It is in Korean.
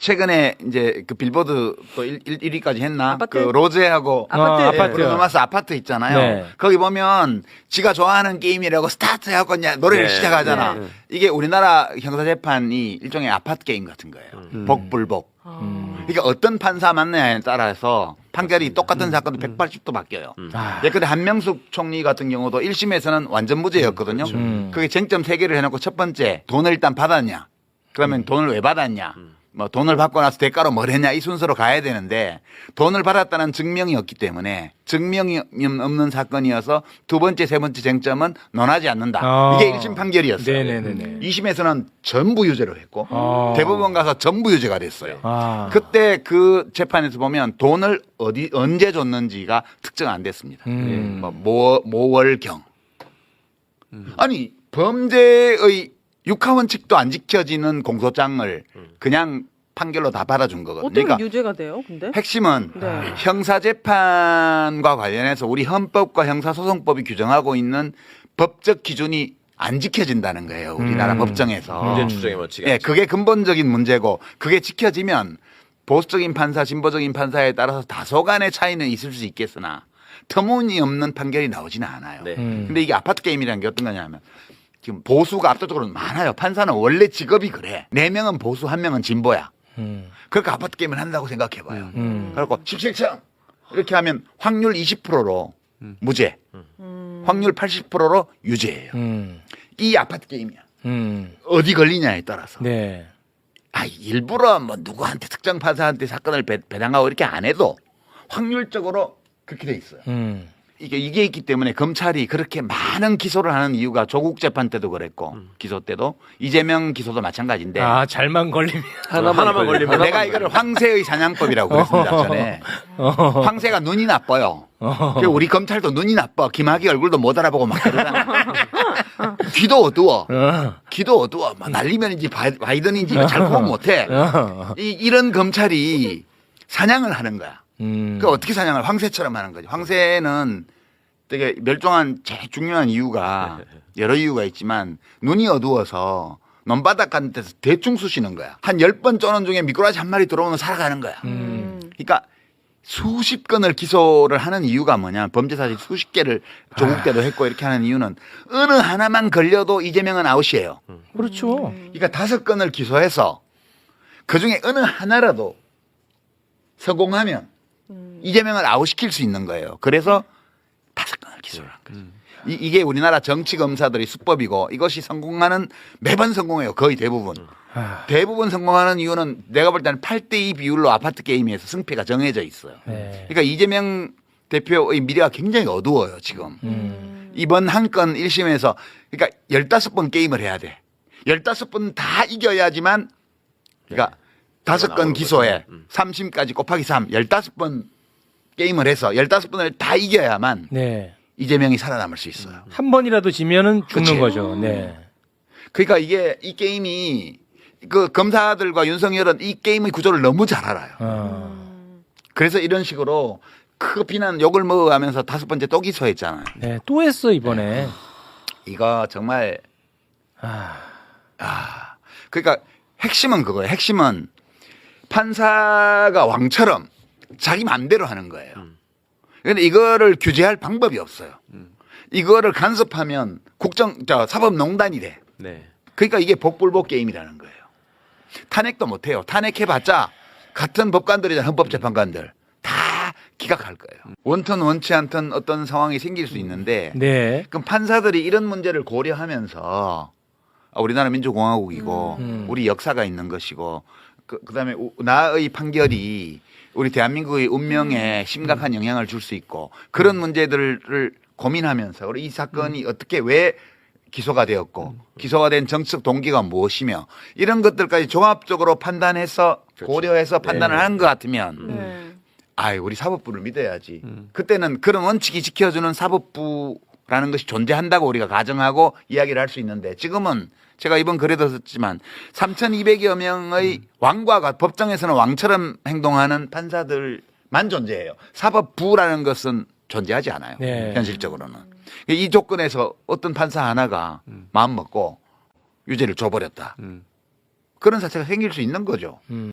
최근에 이제 그 빌보드 또 1위까지 했나? 아파트? 그 로제하고 아파트. 아파트. 브루노 마스 아파트 있잖아요. 네. 거기 보면 지가 좋아하는 게임이라고 스타트 해갖고 이제 노래를 네. 시작하잖아. 네. 이게 우리나라 형사재판이 일종의 아파트 게임 같은 거예요. 복불복. 그러니까 어떤 판사 맞느냐에 따라서 판결이 똑같은 사건도 180도 바뀌어요. 아. 예컨대 한명숙 총리 같은 경우도 1심에서는 완전 무죄였거든요. 그게 쟁점 3개를 해놓고 첫 번째 돈을 일단 받았냐. 그러면 돈을 왜 받았냐. 뭐 돈을 받고 나서 대가로 뭘 했냐 이 순서로 가야 되는데 돈을 받았다는 증명이 없기 때문에 증명이 없는 사건이어서 두 번째, 세 번째 쟁점은 논하지 않는다. 이게 1심 판결이었어요. 네네네. 2심에서는 전부 유죄로 했고 대법원 가서 전부 유죄가 됐어요. 아. 그때 그 재판에서 보면 돈을 언제 줬는지가 특정 안 됐습니다. 모월경. 아니 범죄의 육하원칙도 안 지켜지는 공소장을 그냥 판결로 다 받아준 거거든요. 어떻게 그러니까 유죄가 돼요? 근데? 핵심은 네. 형사재판과 관련해서 우리 헌법과 형사소송법이 규정하고 있는 법적 기준이 안 지켜진다는 거예요. 우리나라 법정에서. 문제 추정의 원칙이. 예, 그게 근본적인 문제고 그게 지켜지면 보수적인 판사, 진보적인 판사에 따라서 다소간의 차이는 있을 수 있겠으나 터무니없는 판결이 나오지는 않아요. 네. 근데 이게 아파트 게임이라는 게 어떤 거냐면 지금 보수가 압도적으로 많아요. 판사는 원래 직업이 그래. 4명은 보수, 1명은 진보야. 그러니까 아파트 게임을 한다고 생각해봐요. 그래갖고 17층 이렇게 하면 확률 20%로 무죄, 확률 80%로 유죄예요. 이 아파트 게임이야. 어디 걸리냐에 따라서. 네. 아, 일부러 뭐 누구한테 특정 판사한테 사건을 배당하고 이렇게 안 해도 확률적으로 그렇게 돼 있어요. 이게 있기 때문에 검찰이 그렇게 많은 기소를 하는 이유가 조국 재판 때도 그랬고 기소 때도 이재명 기소도 마찬가지인데 아, 잘만 걸리면. 하나만 걸리면 내가 이거를 황새의 사냥법이라고 그랬습니다. 전에 황새가 눈이 나빠요. 그리고 우리 검찰도 눈이 나빠. 김학의 얼굴도 못 알아보고 막 그러잖아. 귀도 어두워. 귀도 어두워. 막 날리면인지 바이든인지 잘 구분 못해. 이런 검찰이 사냥을 하는 거야. 그 어떻게 사냥을 황새처럼 하는 거지. 황새는 되게 멸종한 제일 중요한 이유가 여러 이유가 있지만 눈이 어두워서 논바닥 같은 데서 대충 쑤시는 거야. 한 10번 쪼는 중에 미꾸라지 한 마리 들어오면 살아가는 거야. 그러니까 수십 건을 기소를 하는 이유가 뭐냐. 범죄 사실 수십 개를 조국 때도 했고 이렇게 하는 이유는 어느 하나만 걸려도 이재명은 아웃이에요. 그렇죠. 그러니까 5건을 기소해서 그중에 어느 하나라도 성공하면 이재명을 아웃시킬 수 있는 거예요. 그래서 5건을 기소를 한 거죠. 이게 우리나라 정치 검사들의 수법이고 이것이 성공하는 매번 성공해요. 거의 대부분. 대부분 성공하는 이유는 내가 볼 때는 8대2 비율로 아파트 게임에서 승패가 정해져 있어요. 네. 그러니까 이재명 대표의 미래가 굉장히 어두워요. 지금. 이번 한 건 1심에서 그러니까 15번 게임을 해야 돼. 15번 다 이겨야지만 그러니까 5건 기소에 3심까지 곱하기 3 15번 게임을 해서 15번을 다 이겨야만 네. 이재명이 살아남을 수 있어요. 한 번이라도 지면은 죽는 그치. 거죠. 네. 그러니까 이 게임이 그 검사들과 윤석열은 이 게임의 구조를 너무 잘 알아요. 그래서 이런 식으로 크 비난 욕을 먹어가면서 5번째 또 기소했잖아요. 네. 또 했어, 이번에. 이거 정말 그러니까 핵심은 그거예요. 핵심은 판사가 왕처럼 자기 마음대로 하는 거예요. 그런데 이거를 규제할 방법이 없어요. 이거를 간섭하면 사법농단이 돼. 네. 그러니까 이게 복불복 게임이라는 거예요. 탄핵도 못해요. 탄핵해봤자 같은 법관들이잖아요. 헌법재판관들. 다 기각할 거예요. 원턴 원치 않던 어떤 상황이 생길 수 있는데 네. 그럼 판사들이 이런 문제를 고려하면서 우리나라 민주공화국이고 우리 역사가 있는 것이고 그다음에 나의 판결이 우리 대한민국의 운명에 심각한 영향을 줄 수 있고 그런 문제들을 고민하면서 우리 이 사건이 어떻게 왜 기소가 되었고 기소가 된 정치적 동기가 무엇이며 이런 것들까지 종합적으로 판단해서 고려해서 판단을 하는 것 같으면 우리 사법부를 믿어야지. 그때는 그런 원칙이 지켜주는 사법부라는 것이 존재한다고 우리가 가정하고 이야기를 할 수 있는데 지금은 제가 이번 글에도 썼지만 3,200여 명의 왕과 법정에서는 왕처럼 행동하는 판사들만 존재해요. 사법부라는 것은 존재하지 않아요. 네. 현실적으로는. 이 조건에서 어떤 판사 하나가 마음 먹고 유죄를 줘버렸다. 그런 사태가 생길 수 있는 거죠.